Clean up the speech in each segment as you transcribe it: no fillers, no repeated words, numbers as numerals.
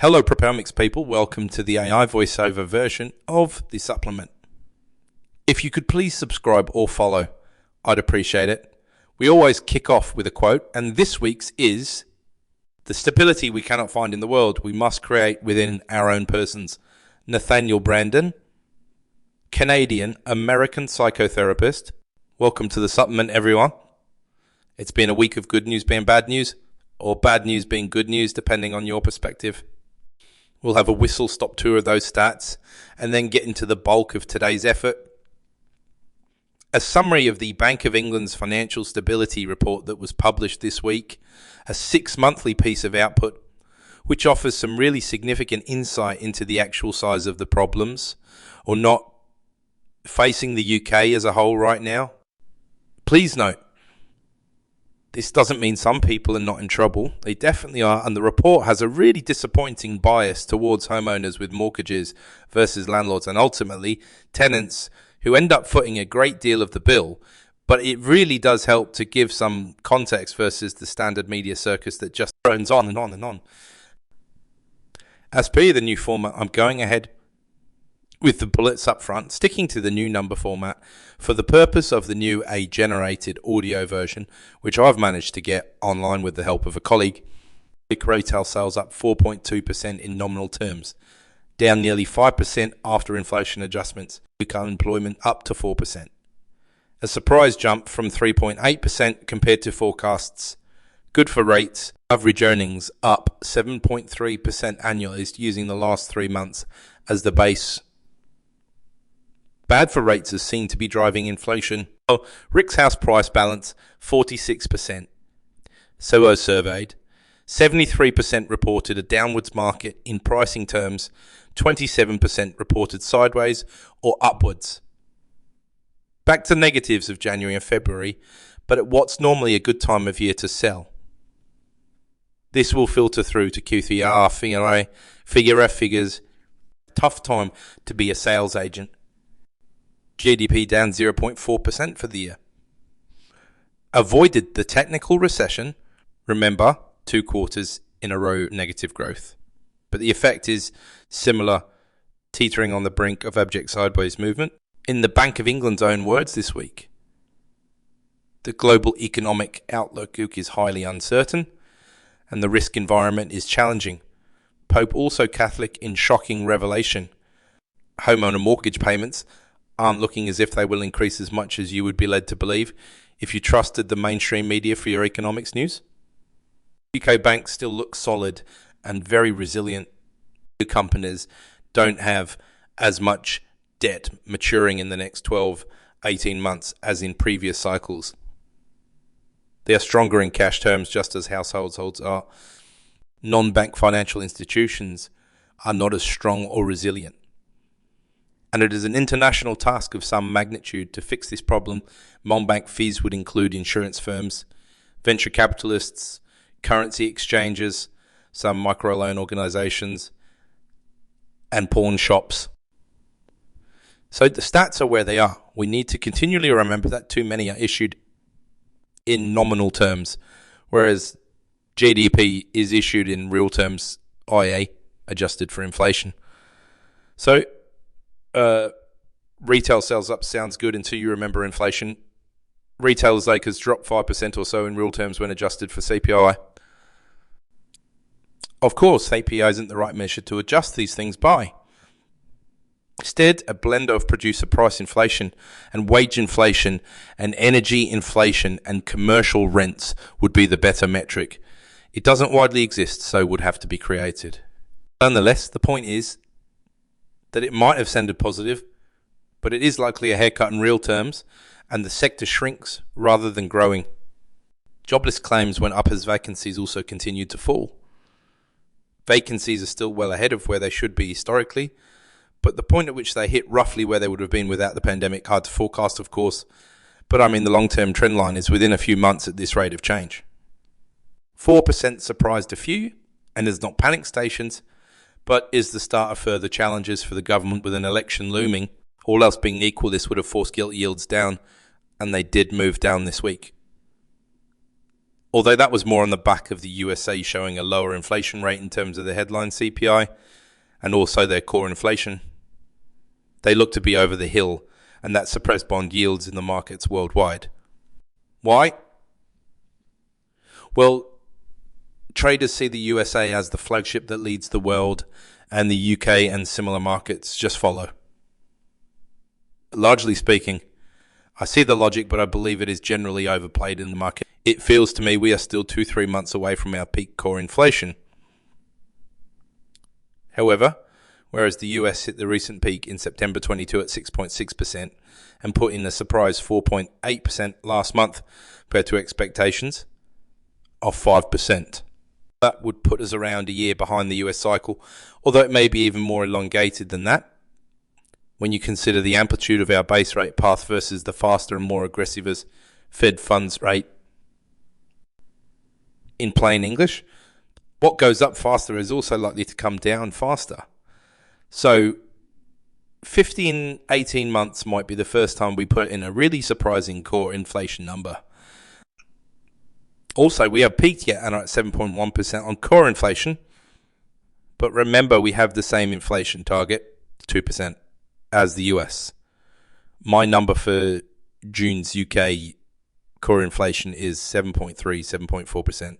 Hello Propenomix people, welcome to the AI voiceover version of the supplement. If you could please subscribe or follow, I'd appreciate it. We always kick off with a quote, and this week's is, "The stability we cannot find in the world, we must create within our own persons." Nathaniel Brandon, Canadian American psychotherapist. Welcome to the supplement, everyone. It's been a week of good news being bad news, or bad news being good news, depending on your perspective. We'll have a whistle-stop tour of those stats and then get into the bulk of today's effort. A summary of the Bank of England's financial stability report that was published this week, a 6-monthly piece of output, which offers some really significant insight into the actual size of the problems, or not, facing the UK as a whole right now. Please note, this doesn't mean some people are not in trouble. They definitely are, and the report has a really disappointing bias towards homeowners with mortgages versus landlords, and ultimately tenants who end up footing a great deal of the bill. But it really does help to give some context versus the standard media circus that just drones on and on and on. As per the new format, I'm going ahead with the bullets up front, sticking to the new number format for the purpose of the new generated audio version, which I've managed to get online with the help of a colleague. Retail sales up 4.2% in nominal terms, down nearly 5% after inflation adjustments. Unemployment up to 4%. A surprise jump from 3.8% compared to forecasts. Good for rates. Average earnings up 7.3% annualized using the last 3 months as the base. Bad for rates is seen to be driving inflation. Rick's house price balance, 46%. So was surveyed. 73% reported a downwards market in pricing terms. 27% reported sideways or upwards. Back to negatives of January and February, but at what's normally a good time of year to sell. This will filter through to Q3R, Figure F figures. Tough time to be a sales agent. GDP down 0.4% for the year. Avoided the technical recession. Remember, 2 quarters in a row negative growth. But the effect is similar, teetering on the brink of abject sideways movement. In the Bank of England's own words this week, the global economic outlook is highly uncertain and the risk environment is challenging. Pope also Catholic in shocking revelation. Homeowner mortgage payments aren't looking as if they will increase as much as you would be led to believe if you trusted the mainstream media for your economics news. UK banks still look solid and very resilient. Companies don't have as much debt maturing in the next 12-18 months as in previous cycles. They are stronger in cash terms, just as households are. Non-bank financial institutions are not as strong or resilient. And it is an international task of some magnitude to fix this problem. Non-bank fees would include insurance firms, venture capitalists, currency exchanges, some microloan organizations, and pawn shops. So the stats are where they are. We need to continually remember that too many are issued in nominal terms, whereas GDP is issued in real terms, i.e. adjusted for inflation. So retail sales up sounds good until you remember inflation. Retailers' acres dropped 5% or so in real terms when adjusted for CPI. Of course, CPI isn't the right measure to adjust these things by. Instead, a blend of producer price inflation and wage inflation and energy inflation and commercial rents would be the better metric. It doesn't widely exist, so would have to be created. Nonetheless, the point is that it might have sounded positive, but it is likely a haircut in real terms, and the sector shrinks rather than growing. Jobless claims went up as vacancies also continued to fall. Vacancies are still well ahead of where they should be historically, but the point at which they hit roughly where they would have been without the pandemic, hard to forecast, of course, but I mean the long-term trend line is within a few months at this rate of change. 4% surprised a few, and is not panic stations, but is the start of further challenges for the government with an election looming. All else being equal, this would have forced gilt yields down, and they did move down this week. although that was more on the back of the USA showing a lower inflation rate in terms of the headline CPI and also their core inflation. They look to be over the hill, and that suppressed bond yields in the markets worldwide. Why? Well, traders see the USA as the flagship that leads the world, and the UK and similar markets just follow. Largely speaking, I see the logic, but I believe it is generally overplayed in the market. It feels to me we are still 2-3 months away from our peak core inflation. However, whereas the US hit the recent peak in September 22 at 6.6% and put in a surprise 4.8% last month compared to expectations of 5%. That would put us around a year behind the US cycle, although it may be even more elongated than that when you consider the amplitude of our base rate path versus the faster and more aggressive as Fed funds rate. In plain English, what goes up faster is also likely to come down faster. So 18 months might be the first time we put in a really surprising core inflation number. Also, we have peaked yet and are at 7.1% on core inflation. But remember, we have the same inflation target, 2%, as the US. My number for June's UK core inflation is 7.3, 7.4%.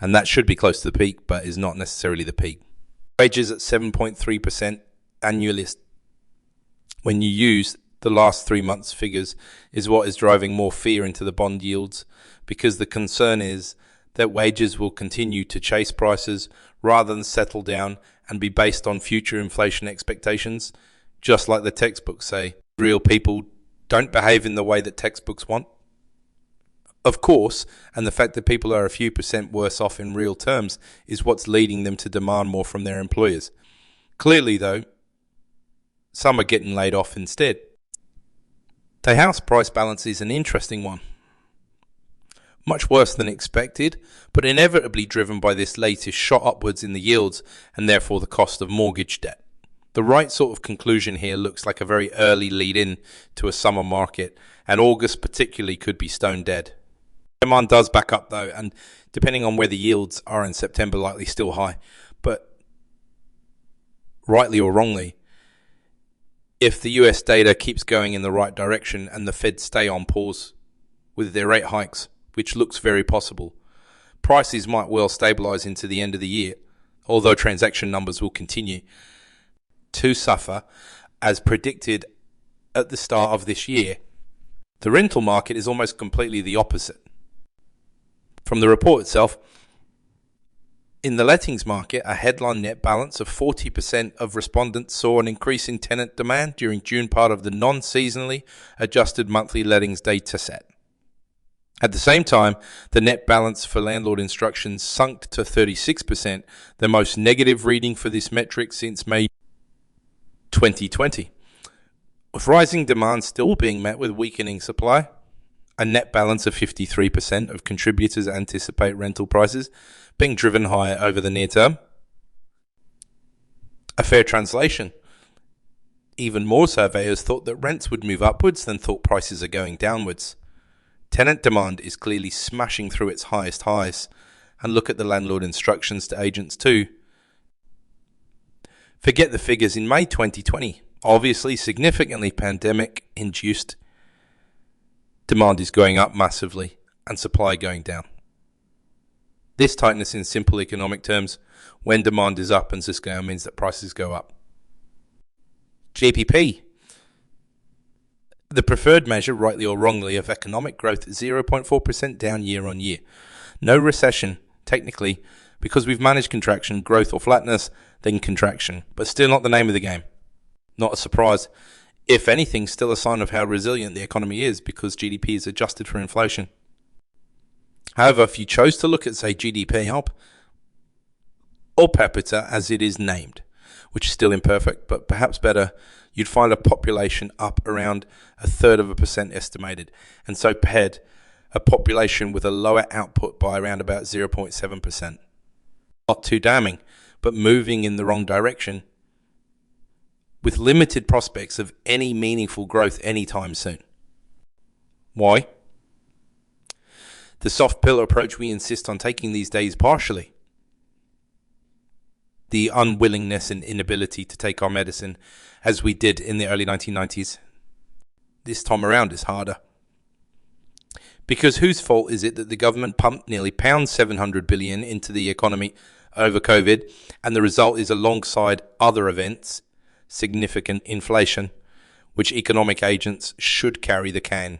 And that should be close to the peak, but is not necessarily the peak. Wages at 7.3% annualized, when you use the last 3 months figures, is what is driving more fear into the bond yields, because the concern is that wages will continue to chase prices rather than settle down and be based on future inflation expectations, just like the textbooks say. Real people don't behave in the way that textbooks want. Of course, and the fact that people are a few percent worse off in real terms is what's leading them to demand more from their employers. Clearly, though, some are getting laid off instead. The house price balance is an interesting one. Much worse than expected, but inevitably driven by this latest shot upwards in the yields and therefore the cost of mortgage debt. The right sort of conclusion here looks like a very early lead-in to a summer market, and August particularly could be stone dead. Demand does back up though, and depending on where the yields are in September, likely still high. But rightly or wrongly, if the US data keeps going in the right direction and the Fed stay on pause with their rate hikes, which looks very possible, prices might well stabilise into the end of the year, although transaction numbers will continue to suffer as predicted at the start of this year. The rental market is almost completely the opposite. From the report itself, in the lettings market, a headline net balance of 40% of respondents saw an increase in tenant demand during June, part of the non-seasonally adjusted monthly lettings data set. At the same time, the net balance for landlord instructions sunk to 36%, the most negative reading for this metric since May 2020. With rising demand still being met with weakening supply, a net balance of 53% of contributors anticipate rental prices being driven higher over the near term. A fair translation. Even more surveyors thought that rents would move upwards than thought prices are going downwards. Tenant demand is clearly smashing through its highest highs, and look at the landlord instructions to agents too. Forget the figures in May 2020. Obviously significantly pandemic-induced. Demand is going up massively and supply going down. This tightness in simple economic terms, when demand is up and scale, means that prices go up. GDP. The preferred measure, rightly or wrongly, of economic growth is 0.4% down year on year. No recession, technically, because we've managed contraction, growth or flatness, then contraction, but still not the name of the game. Not a surprise. If anything, still a sign of how resilient the economy is because GDP is adjusted for inflation. However, if you chose to look at, say, GDP up or per capita as it is named, which is still imperfect, but perhaps better, you'd find a population up around 0.33% estimated, and so per head, a population with a lower output by around about 0.7%. Not too damning, but moving in the wrong direction, with limited prospects of any meaningful growth anytime soon. Why? the soft pill approach we insist on taking these days partially. The unwillingness and inability to take our medicine as we did in the early 1990s. This time around is harder. Because whose fault is it that the government pumped nearly £700 billion into the economy over COVID, and the result is, alongside other events, significant inflation, which economic agents should carry the can?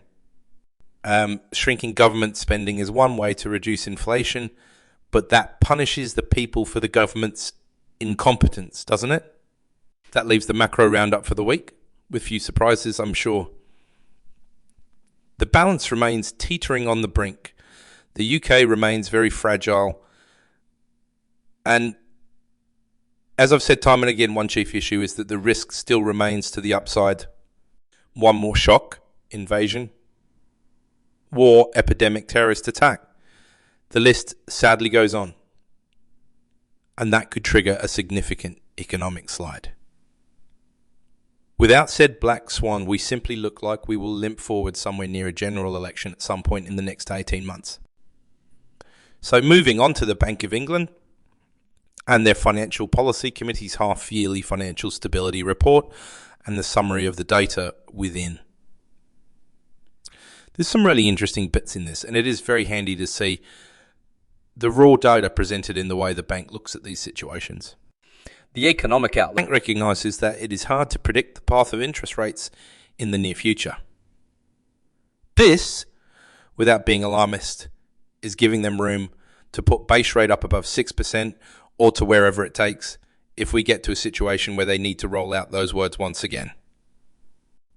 Shrinking government spending is one way to reduce inflation, but that punishes the people for the government's incompetence, doesn't it? That leaves the macro roundup for the week, with few surprises, I'm sure. The balance remains teetering on the brink. The UK remains very fragile. And as I've said time and again, one chief issue is that the risk still remains to the upside. One more shock, invasion, war, epidemic, terrorist attack. The list sadly goes on. And that could trigger a significant economic slide. Without said black swan, we simply look like we will limp forward somewhere near a general election at some point in the next 18 months. So moving on to the Bank of England and their Financial Policy Committee's half-yearly financial stability report and the summary of the data within. There's some really interesting bits in this, and it is very handy to see the raw data presented in the way the bank looks at these situations. The economic outlook. The bank recognises that it is hard to predict the path of interest rates in the near future. This, without being alarmist, is giving them room to put base rate up above 6% or to wherever it takes if we get to a situation where they need to roll out those words once again.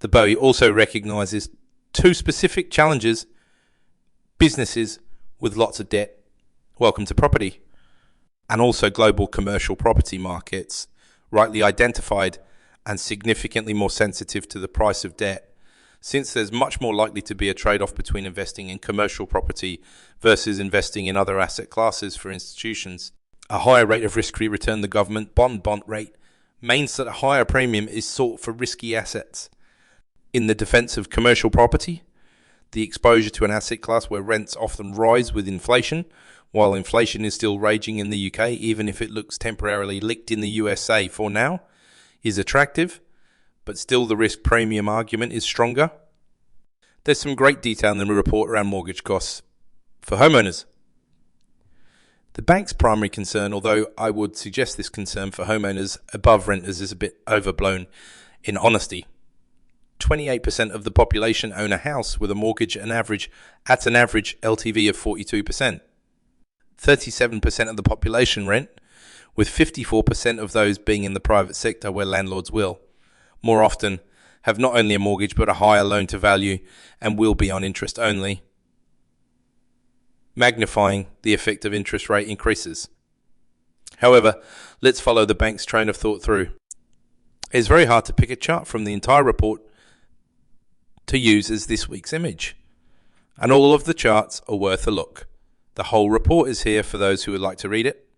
The BoE also recognises two specific challenges: businesses with lots of debt, welcome to property, and also global commercial property markets, rightly identified and significantly more sensitive to the price of debt, since there's much more likely to be a trade-off between investing in commercial property versus investing in other asset classes for institutions. A higher rate of risk-free return the government bond rate means that a higher premium is sought for risky assets. In the defence of commercial property, the exposure to an asset class where rents often rise with inflation, while inflation is still raging in the UK, even if it looks temporarily licked in the USA for now, is attractive, but still the risk premium argument is stronger. There's some great detail in the report around mortgage costs for homeowners. The bank's primary concern, although I would suggest this concern for homeowners above renters is a bit overblown in honesty. 28% of the population own a house with a mortgage at an average LTV of 42%. 37% of the population rent, with 54% of those being in the private sector where landlords will, more often, have not only a mortgage but a higher loan to value and will be on interest only, magnifying the effect of interest rate increases. However, let's follow the bank's train of thought through. It's very hard to pick a chart from the entire report to use as this week's image, and all of the charts are worth a look. The whole report is here for those who would like to read it,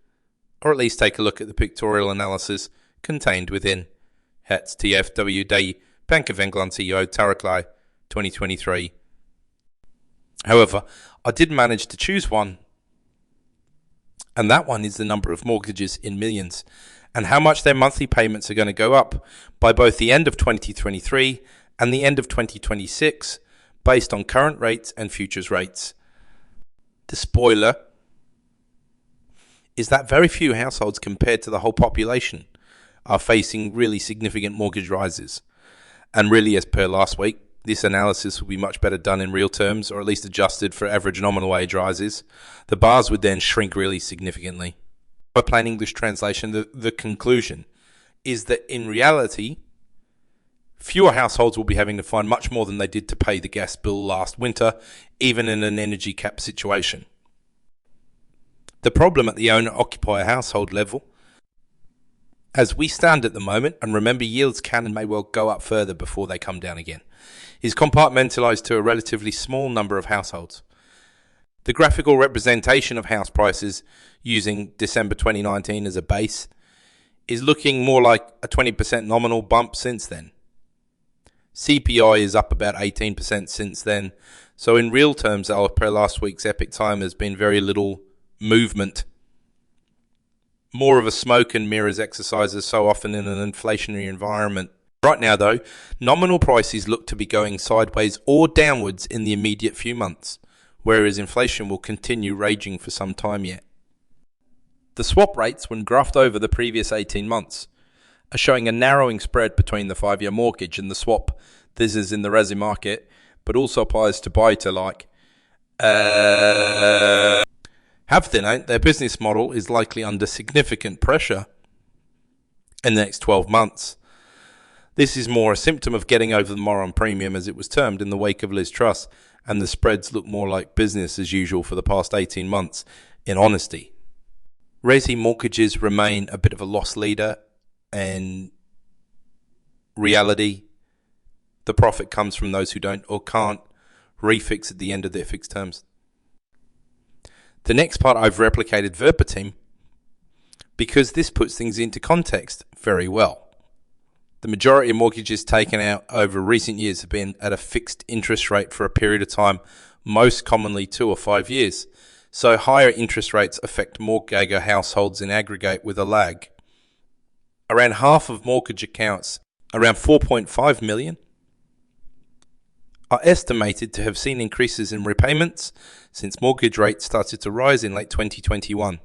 or at least take a look at the pictorial analysis contained within. Hats TFW Day Bank of England CEO Taraklai 2023. However, I did manage to choose one, and that one is the number of mortgages in millions and how much their monthly payments are going to go up by both the end of 2023 and the end of 2026 based on current rates and futures rates. The spoiler is that very few households compared to the whole population are facing really significant mortgage rises. And really, as per last week, this analysis will be much better done in real terms, or at least adjusted for average nominal wage rises. The bars would then shrink really significantly. By plain English translation, the conclusion is that in reality, fewer households will be having to find much more than they did to pay the gas bill last winter, even in an energy cap situation. The problem at the owner-occupier household level, as we stand at the moment, and remember yields can and may well go up further before they come down again, is compartmentalised to a relatively small number of households. The graphical representation of house prices using December 2019 as a base is looking more like a 20% nominal bump since then. CPI is up about 18% since then. So in real terms, per last week's epic time, has been very little movement. More of a smoke and mirrors exercise as so often in an inflationary environment. Right now, though, nominal prices look to be going sideways or downwards in the immediate few months, whereas inflation will continue raging for some time yet. The swap rates, when graphed over the previous 18 months, are showing a narrowing spread between the 5-year mortgage and the swap. This is in the resi market, but also applies to buy-to-like. Have they known their business model is likely under significant pressure in the next 12 months. This is more a symptom of getting over the moron premium, as it was termed, in the wake of Liz Truss, and the spreads look more like business as usual for the past 18 months, in honesty. Resi mortgages remain a bit of a loss leader, and reality, the profit comes from those who don't or can't refix at the end of their fixed terms. The next part I've replicated verbatim because this puts things into context very well. The majority of mortgages taken out over recent years have been at a fixed interest rate for a period of time, most commonly 2 or 5 years. So higher interest rates affect mortgage households in aggregate with a lag. Around half of mortgage accounts, around 4.5 million, are estimated to have seen increases in repayments since mortgage rates started to rise in late 2021,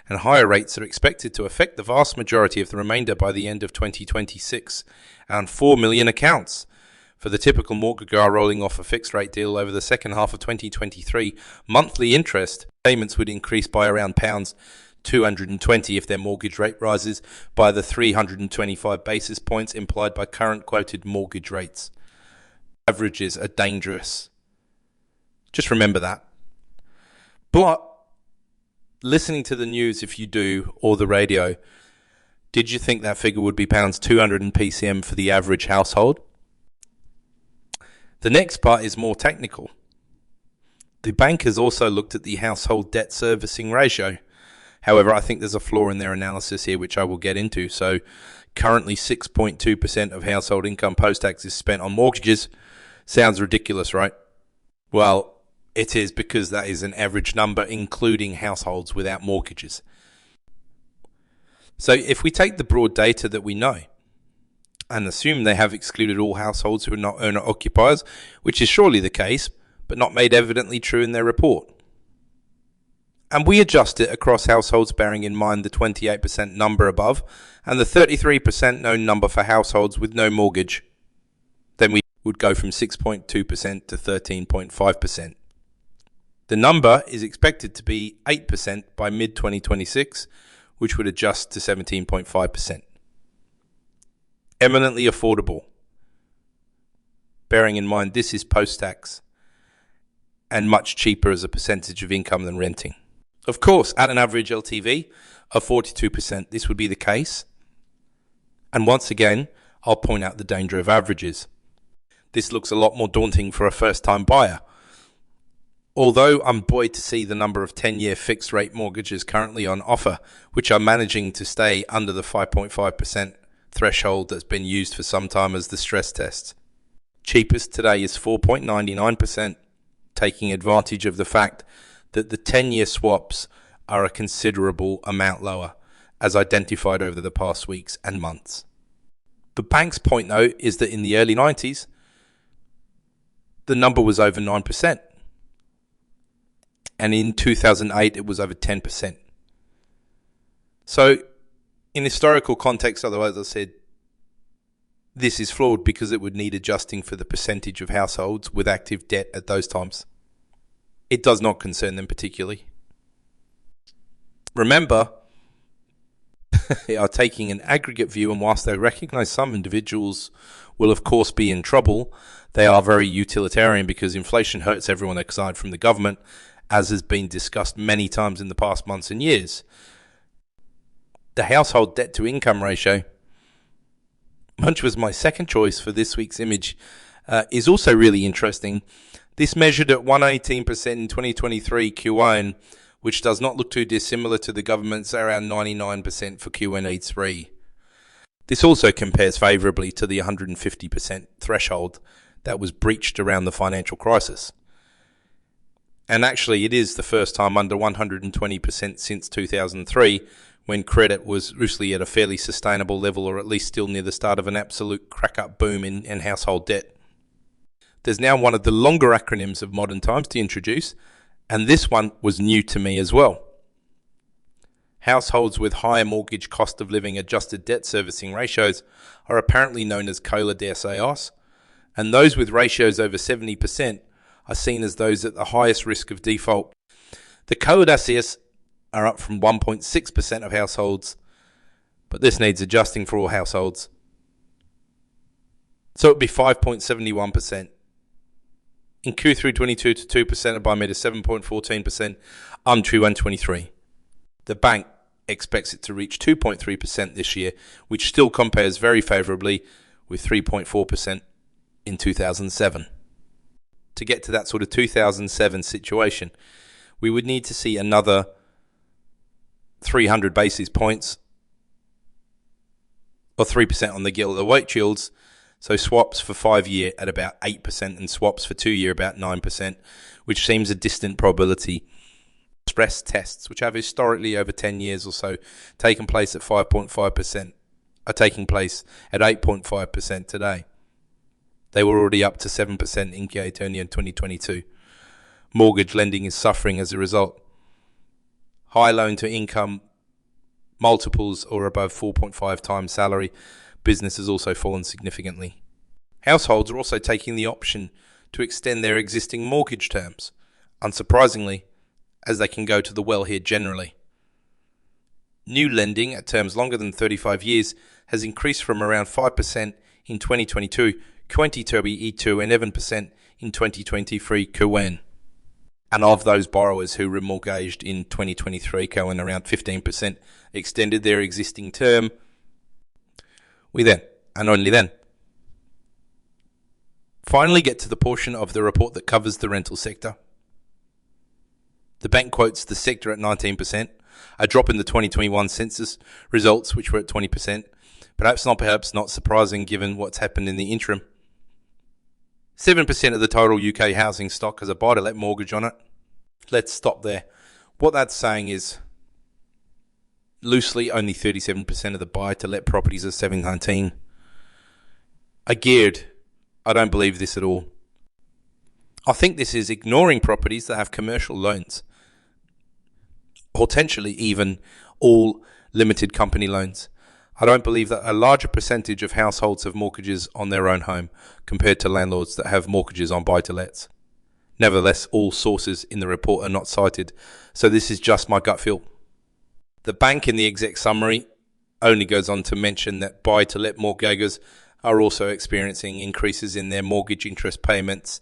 and higher rates are expected to affect the vast majority of the remainder by the end of 2026, and 4 million accounts. For the typical mortgagor rolling off a fixed rate deal over the second half of 2023, monthly interest payments would increase by around £220 if their mortgage rate rises by the 325 basis points implied by current quoted mortgage rates. Averages are dangerous. Just remember that. But listening to the news, if you do, or the radio, did you think that figure would be £200 in PCM for the average household? The next part is more technical. The bank has also looked at the household debt servicing ratio. However, I think there's a flaw in their analysis here, which I will get into. So currently 6.2% of household income post-tax is spent on mortgages. Sounds ridiculous, right? Well, it is, because that is an average number, including households without mortgages. So if we take the broad data that we know and assume they have excluded all households who are not owner-occupiers, which is surely the case, but not made evidently true in their report, and we adjust it across households bearing in mind the 28% number above and the 33% known number for households with no mortgage, then we would go from 6.2% to 13.5%. The number is expected to be 8% by mid-2026, which would adjust to 17.5%. Eminently affordable, bearing in mind this is post-tax and much cheaper as a percentage of income than renting. Of course, at an average LTV of 42%, this would be the case. And once again, I'll point out the danger of averages. This looks a lot more daunting for a first-time buyer. Although I'm buoyed to see the number of 10-year fixed-rate mortgages currently on offer, which are managing to stay under the 5.5% threshold that's been used for some time as the stress test. Cheapest today is 4.99%, taking advantage of the fact that the 10-year swaps are a considerable amount lower, as identified over the past weeks and months. The bank's point, though, is that in the early 90s, the number was over 9%. And in 2008, it was over 10%. So, in historical context, otherwise, as I said, this is flawed because it would need adjusting for the percentage of households with active debt at those times. It does not concern them particularly. Remember, they are taking an aggregate view, and whilst they recognise some individuals will of course be in trouble, they are very utilitarian because inflation hurts everyone aside from the government, as has been discussed many times in the past months and years. The household debt to income ratio, which was my second choice for this week's image, is also really interesting. This measured at 118% in 2023 Q1, which does not look too dissimilar to the government's around 99% for Q1E3. This also compares favourably to the 150% threshold that was breached around the financial crisis. And actually, it is the first time under 120% since 2003, when credit was loosely at a fairly sustainable level, or at least still near the start of an absolute crack-up boom in household debt. There's now one of the longer acronyms of modern times to introduce, and this one was new to me as well. Households with higher mortgage cost of living adjusted debt servicing ratios are apparently known as cola de deseos, and those with ratios over 70% are seen as those at the highest risk of default. The cola de deseos are up from 1.6% of households, but this needs adjusting for all households. So it would be 5.71%. In Q3 22 to 2%, and by mid 7.14%, untrue 123. The bank expects it to reach 2.3% this year, which still compares very favourably with 3.4% in 2007. To get to that sort of 2007 situation, we would need to see another 300 basis points or 3% on the gilt or weight yields. So swaps for 5-year at about 8% and swaps for 2-year about 9%, which seems a distant probability. Stress tests, which have historically over 10 years or so taken place at 5.5%, are taking place at 8.5% today. They were already up to 7% in California in 2022. Mortgage lending is suffering as a result. High loan to income multiples or above 4.5 times salary. Business has also fallen significantly. Households are also taking the option to extend their existing mortgage terms, unsurprisingly, as they can go to the well here generally. New lending at terms longer than 35 years has increased from around 5% in 2022, 2022 and 11% in 2023 Coen. And of those borrowers who remortgaged in 2023, Coen around 15% extended their existing term. We then, and only then, finally get to the portion of the report that covers the rental sector. The bank quotes the sector at 19%, a drop in the 2021 census results, which were at 20%, perhaps not surprising given what's happened in the interim. 7% of the total UK housing stock has a buy-to-let mortgage on it. Let's stop there. What that's saying is, loosely, only 37% of the buy-to-let properties are 719. I don't believe this at all. I think this is ignoring properties that have commercial loans, potentially even all limited company loans. I don't believe that a larger percentage of households have mortgages on their own home compared to landlords that have mortgages on buy-to-lets. Nevertheless, all sources in the report are not cited, so this is just my gut feel. The bank in the exec summary only goes on to mention that buy-to-let mortgagors are also experiencing increases in their mortgage interest payments,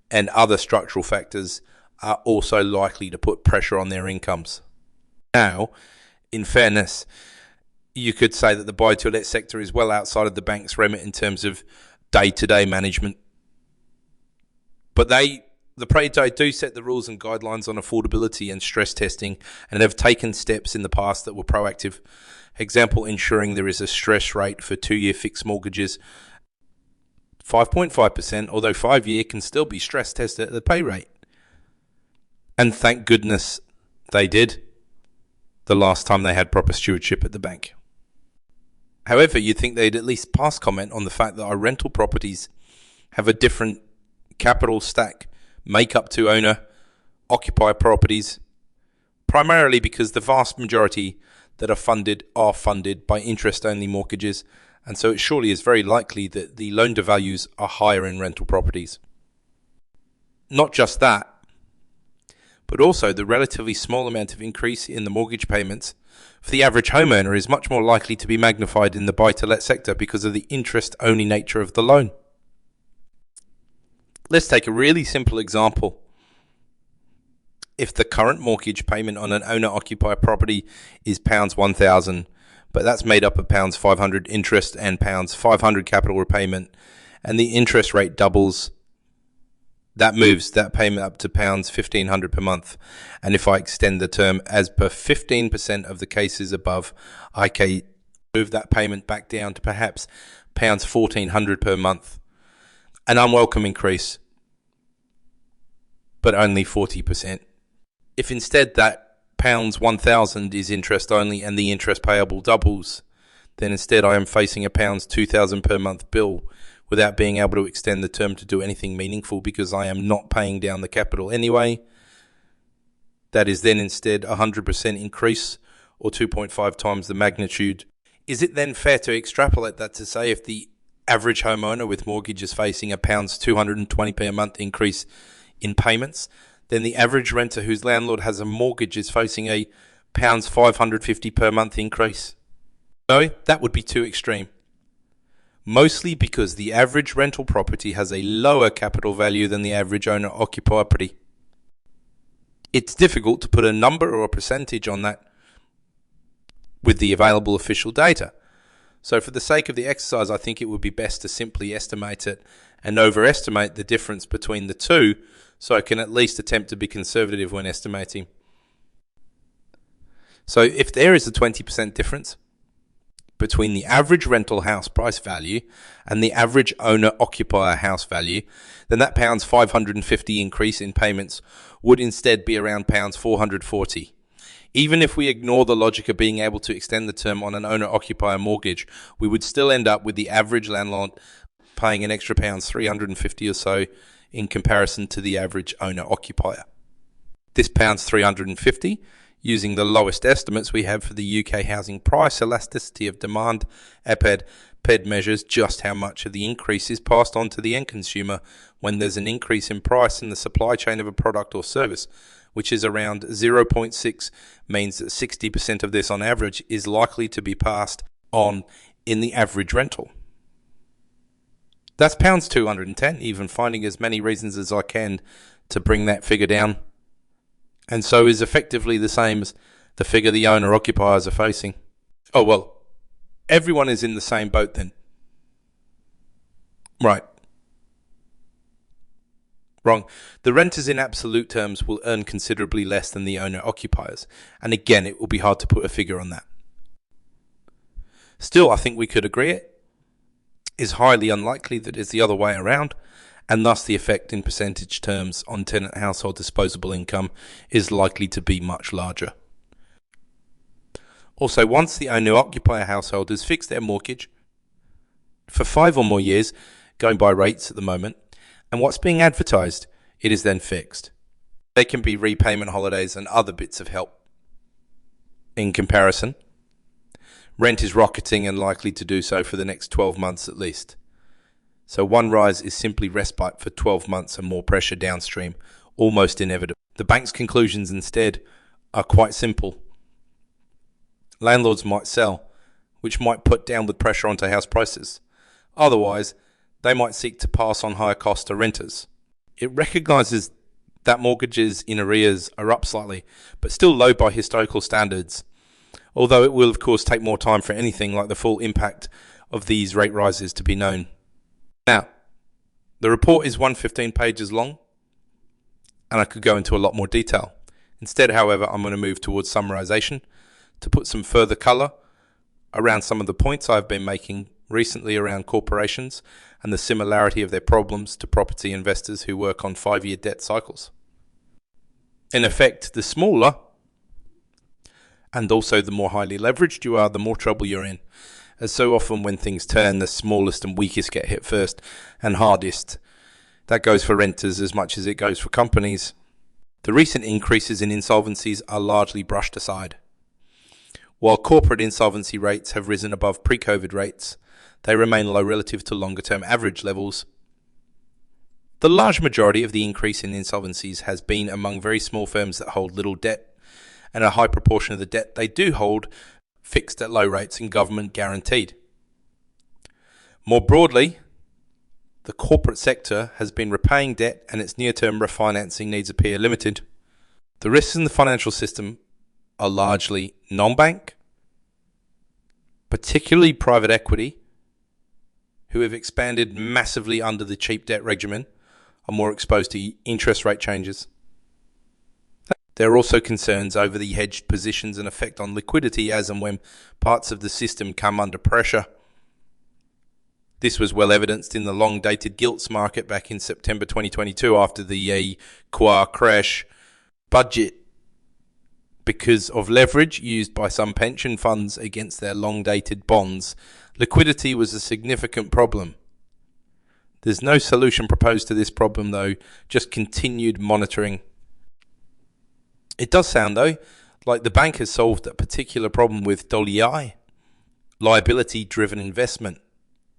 and other structural factors are also likely to put pressure on their incomes. Now, in fairness, you could say that the buy-to-let sector is well outside of the bank's remit in terms of day-to-day management. But they do set the rules and guidelines on affordability and stress testing, and have taken steps in the past that were proactive. Example, ensuring there is a stress rate for 2-year fixed mortgages, 5.5%, although 5-year can still be stress tested at the pay rate. And thank goodness they did the last time they had proper stewardship at the bank. However, you'd think they'd at least pass comment on the fact that our rental properties have a different capital stack makeup to owner-occupier properties, primarily because the vast majority that are funded by interest-only mortgages, and so it surely is very likely that the loan-to-values are higher in rental properties. Not just that, but also the relatively small amount of increase in the mortgage payments for the average homeowner is much more likely to be magnified in the buy-to-let sector because of the interest-only nature of the loan. Let's take a really simple example. If the current mortgage payment on an owner-occupier property is £1,000, but that's made up of £500 interest and £500 capital repayment, and the interest rate doubles, that moves that payment up to £1,500 per month. And if I extend the term as per 15% of the cases above, I move that payment back down to perhaps £1,400 per month. An unwelcome increase, but only 40%. If instead that £1,000 is interest only and the interest payable doubles, then instead I am facing a £2,000 per month bill without being able to extend the term to do anything meaningful because I am not paying down the capital anyway. That is then instead a 100% increase, or 2.5 times the magnitude. Is it then fair to extrapolate that to say if the average homeowner with mortgage is facing a £220 per month increase in payments, then the average renter whose landlord has a mortgage is facing a £550 per month increase? No, that would be too extreme. Mostly because the average rental property has a lower capital value than the average owner-occupier property. It's difficult to put a number or a percentage on that with the available official data. So for the sake of the exercise, I think it would be best to simply estimate it and overestimate the difference between the two, so I can at least attempt to be conservative when estimating. So if there is a 20% difference between the average rental house price value and the average owner-occupier house value, then that £550 increase in payments would instead be around £440. Even if we ignore the logic of being able to extend the term on an owner-occupier mortgage, we would still end up with the average landlord paying an extra £350 or so in comparison to the average owner-occupier. This £350, using the lowest estimates we have for the UK housing price elasticity of demand, PED measures just how much of the increase is passed on to the end consumer when there's an increase in price in the supply chain of a product or service, which is around 0.6, means that 60% of this on average is likely to be passed on in the average rental. That's £210, even finding as many reasons as I can to bring that figure down, and so is effectively the same as the figure the owner-occupiers are facing. Oh, well, everyone is in the same boat then. Right. Wrong. The renters in absolute terms will earn considerably less than the owner-occupiers, and again, it will be hard to put a figure on that. Still, I think we could agree it is highly unlikely that it's the other way around, and thus the effect in percentage terms on tenant household disposable income is likely to be much larger. Also, once the owner-occupier household has fixed their mortgage for 5 or more years, going by rates at the moment, and what's being advertised, it is then fixed. There can be repayment holidays and other bits of help. In comparison, rent is rocketing and likely to do so for the next 12 months at least. So one rise is simply respite for 12 months and more pressure downstream, almost inevitable. The bank's conclusions instead are quite simple. Landlords might sell, which might put downward pressure onto house prices. Otherwise, they might seek to pass on higher costs to renters. It recognises that mortgages in arrears are up slightly, but still low by historical standards, although it will of course take more time for anything like the full impact of these rate rises to be known. Now, the report is 115 pages long, and I could go into a lot more detail. Instead, however, I'm going to move towards summarization to put some further color around some of the points I've been making recently around corporations and the similarity of their problems to property investors who work on 5-year debt cycles. In effect, the smaller and also the more highly leveraged you are, the more trouble you're in. As so often when things turn, the smallest and weakest get hit first and hardest. That goes for renters as much as it goes for companies. The recent increases in insolvencies are largely brushed aside. While corporate insolvency rates have risen above pre-COVID rates, they remain low relative to longer-term average levels. The large majority of the increase in insolvencies has been among very small firms that hold little debt, and a high proportion of the debt they do hold fixed at low rates and government guaranteed. More broadly, the corporate sector has been repaying debt and its near-term refinancing needs appear limited. The risks in the financial system are largely non-bank, particularly private equity, who have expanded massively under the cheap debt regimen, are more exposed to interest rate changes. There are also concerns over the hedged positions and effect on liquidity as and when parts of the system come under pressure. This was well evidenced in the long-dated gilts market back in September 2022 after the QA crash budget, because of leverage used by some pension funds against their long-dated bonds. Liquidity was a significant problem. There's no solution proposed to this problem though, just continued monitoring. It does sound though like the bank has solved a particular problem with BoE, liability-driven investment,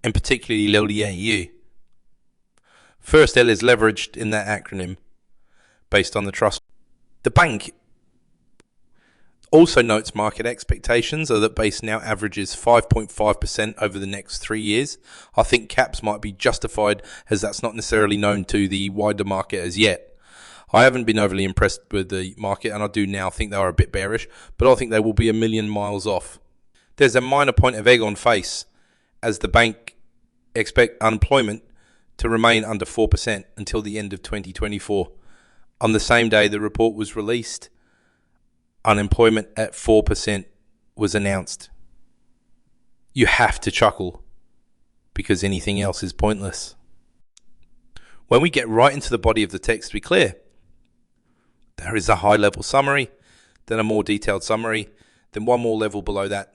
and particularly BoE. First L is leveraged in that acronym based on the trust. The bank also notes market expectations are that base now averages 5.5% over the next 3 years. I think caps might be justified as that's not necessarily known to the wider market as yet. I haven't been overly impressed with the market, and I do now think they are a bit bearish, but I think they will be a million miles off. There's a minor point of egg on face, as the bank expect unemployment to remain under 4% until the end of 2024. On the same day the report was released, unemployment at 4% was announced. You have to chuckle, because anything else is pointless. When we get right into the body of the text, to be clear, there is a high-level summary, then a more detailed summary, then one more level below that,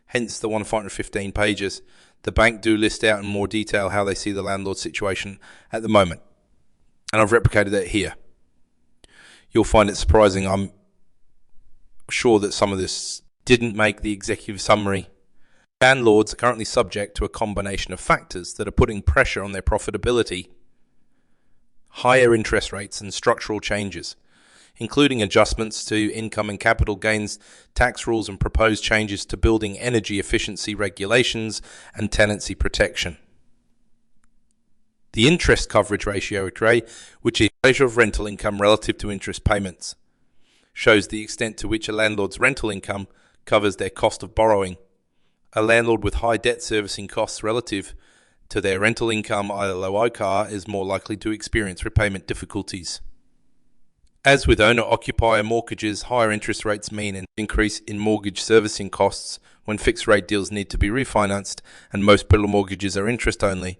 hence the 115 pages. The bank do list out in more detail how they see the landlord situation at the moment, and I've replicated that here. You'll find it surprising. I'm sure that some of this didn't make the executive summary. Landlords are currently subject to a combination of factors that are putting pressure on their profitability. Higher interest rates and structural changes, including adjustments to income and capital gains tax rules and proposed changes to building energy efficiency regulations and tenancy protection. The interest coverage ratio, which is a measure of rental income relative to interest payments, shows the extent to which a landlord's rental income covers their cost of borrowing. A landlord with high debt servicing costs relative to their rental income, either low ICAR, is more likely to experience repayment difficulties. As with owner-occupier mortgages, higher interest rates mean an increase in mortgage servicing costs when fixed-rate deals need to be refinanced, and most pillar mortgages are interest-only,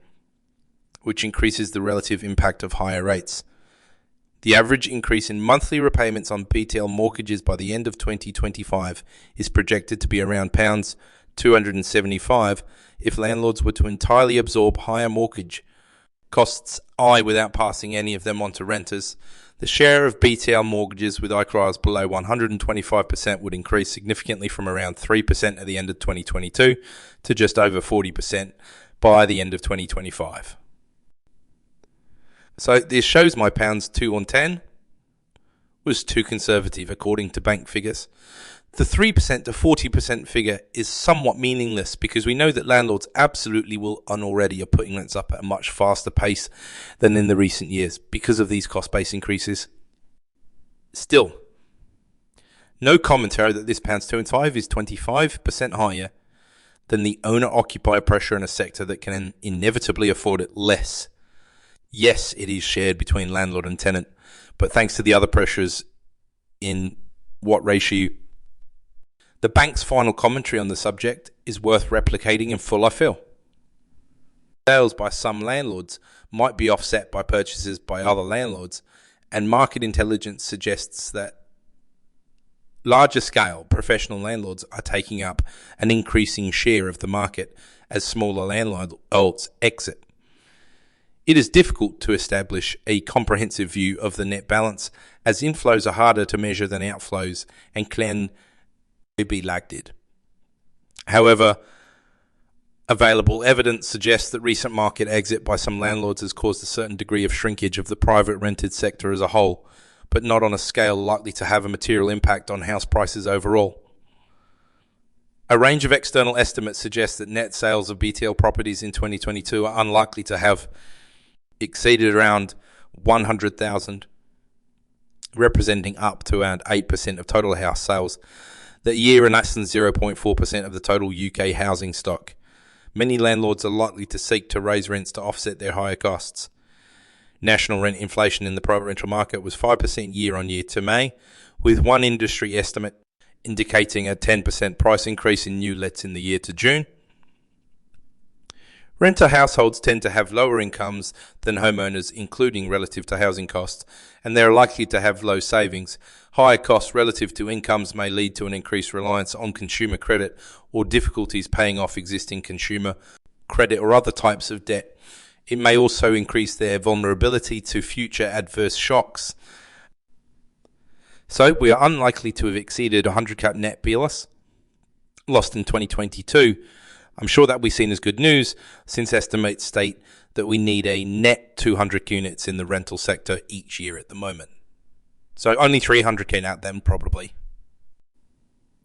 which increases the relative impact of higher rates. The average increase in monthly repayments on BTL mortgages by the end of 2025 is projected to be around £275 if landlords were to entirely absorb higher mortgage costs without passing any of them on to renters. The share of BTL mortgages with ICRAs below 125% would increase significantly from around 3% at the end of 2022 to just over 40% by the end of 2025. So this shows my pounds 2 on 10 was too conservative according to bank figures. The 3% to 40% figure is somewhat meaningless because we know that landlords absolutely will and already are putting rents up at a much faster pace than in the recent years because of these cost-based increases. Still, no commentary that this pounds 2 and 5 is 25% higher than the owner-occupier pressure in a sector that can inevitably afford it less. Yes, it is shared between landlord and tenant, but thanks to the other pressures in what ratio. The bank's final commentary on the subject is worth replicating in full, I feel. Sales by some landlords might be offset by purchases by other landlords, and market intelligence suggests that larger scale professional landlords are taking up an increasing share of the market as smaller landlords exit. It is difficult to establish a comprehensive view of the net balance, as inflows are harder to measure than outflows and can be lagged. However, available evidence suggests that recent market exit by some landlords has caused a certain degree of shrinkage of the private rented sector as a whole, but not on a scale likely to have a material impact on house prices overall. A range of external estimates suggest that net sales of BTL properties in 2022 are unlikely to have exceeded around 100,000, representing up to around 8% of total house sales that year and less than 0.4% of the total UK housing stock. Many landlords are likely to seek to raise rents to offset their higher costs. National rent inflation in the private rental market was 5% year on year to May, with one industry estimate indicating a 10% price increase in new lets in the year to June. Renter households tend to have lower incomes than homeowners, including relative to housing costs, and they are likely to have low savings. Higher costs relative to incomes may lead to an increased reliance on consumer credit or difficulties paying off existing consumer credit or other types of debt. It may also increase their vulnerability to future adverse shocks. So we are unlikely to have exceeded 100 cap net BLS lost in 2022. I'm sure that will be seen as good news, since estimates state that we need a net 200 units in the rental sector each year at the moment. So only 300k out then, probably.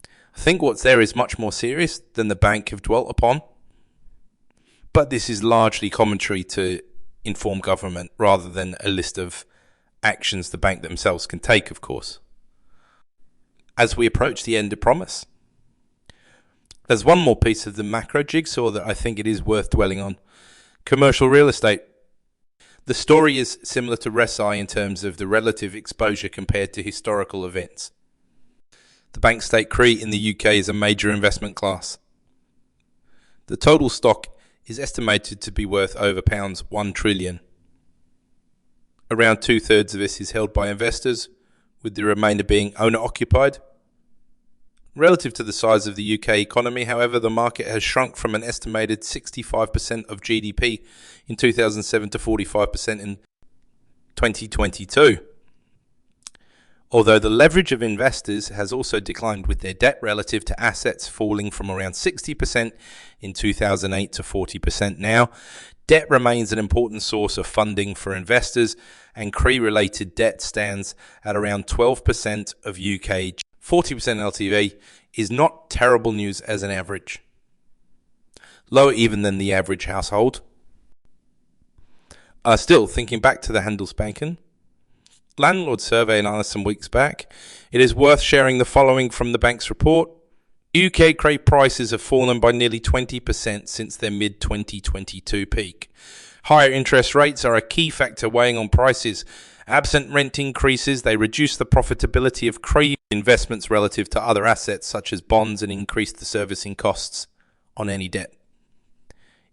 I think what's there is much more serious than the bank have dwelt upon, but this is largely commentary to inform government rather than a list of actions the bank themselves can take, of course. As we approach the end of promise, there's one more piece of the macro jigsaw that I think it is worth dwelling on. Commercial real estate. The story is similar to RESI in terms of the relative exposure compared to historical events. The bank state CRE in the UK is a major investment class. The total stock is estimated to be worth over £1 trillion. Around 2/3 of this is held by investors, with the remainder being owner-occupied. Relative to the size of the UK economy, however, the market has shrunk from an estimated 65% of GDP in 2007 to 45% in 2022. Although the leverage of investors has also declined, with their debt relative to assets falling from around 60% in 2008 to 40% now, debt remains an important source of funding for investors, and CRE-related debt stands at around 12% of UK 40% LTV is not terrible news as an average. Lower even than the average household. Still, thinking back to the Handelsbanken landlord survey analysis some weeks back, it is worth sharing the following from the bank's report. UK CRE prices have fallen by nearly 20% since their mid-2022 peak. Higher interest rates are a key factor weighing on prices. Absent rent increases, they reduce the profitability of CRE investments relative to other assets such as bonds and increase the servicing costs on any debt.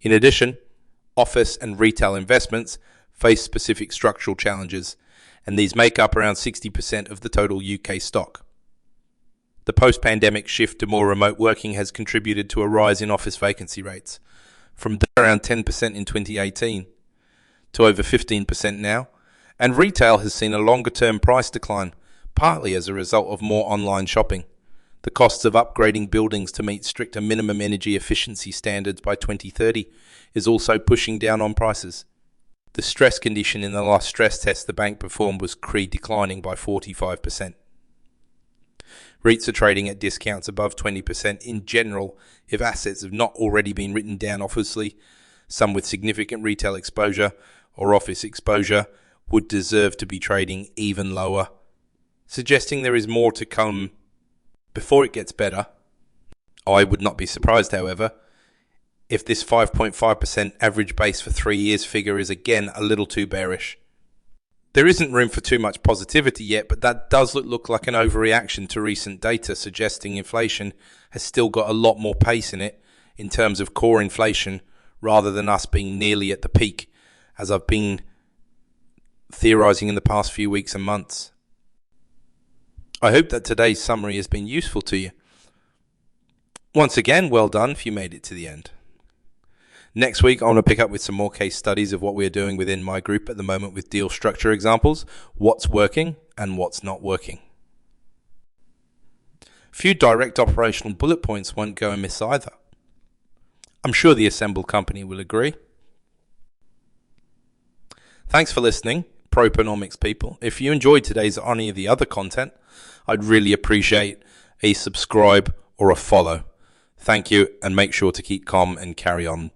In addition, office and retail investments face specific structural challenges, and these make up around 60% of the total UK stock. The post-pandemic shift to more remote working has contributed to a rise in office vacancy rates, from around 10% in 2018 to over 15% now, and retail has seen a longer-term price decline, partly as a result of more online shopping. The costs of upgrading buildings to meet stricter minimum energy efficiency standards by 2030 is also pushing down on prices. The stress condition in the last stress test the bank performed was CRE declining by 45%. REITs are trading at discounts above 20% in general if assets have not already been written down. Obviously, some with significant retail exposure or office exposure would deserve to be trading even lower, suggesting there is more to come before it gets better. I would not be surprised, however, if this 5.5% average base for 3 years figure is again a little too bearish. There isn't room for too much positivity yet, but that does look like an overreaction to recent data, suggesting inflation has still got a lot more pace in it in terms of core inflation, rather than us being nearly at the peak, as I've been theorizing in the past few weeks and months. I hope that today's summary has been useful to you. Once again, well done if you made it to the end. Next week, I want to pick up with some more case studies of what we're doing within my group at the moment with deal structure examples, what's working and what's not working. A few direct operational bullet points won't go amiss either. I'm sure the assembled company will agree. Thanks for listening, Propenomix people. If you enjoyed today's or any of the other content, I'd really appreciate a subscribe or a follow. Thank you, and make sure to keep calm and carry on.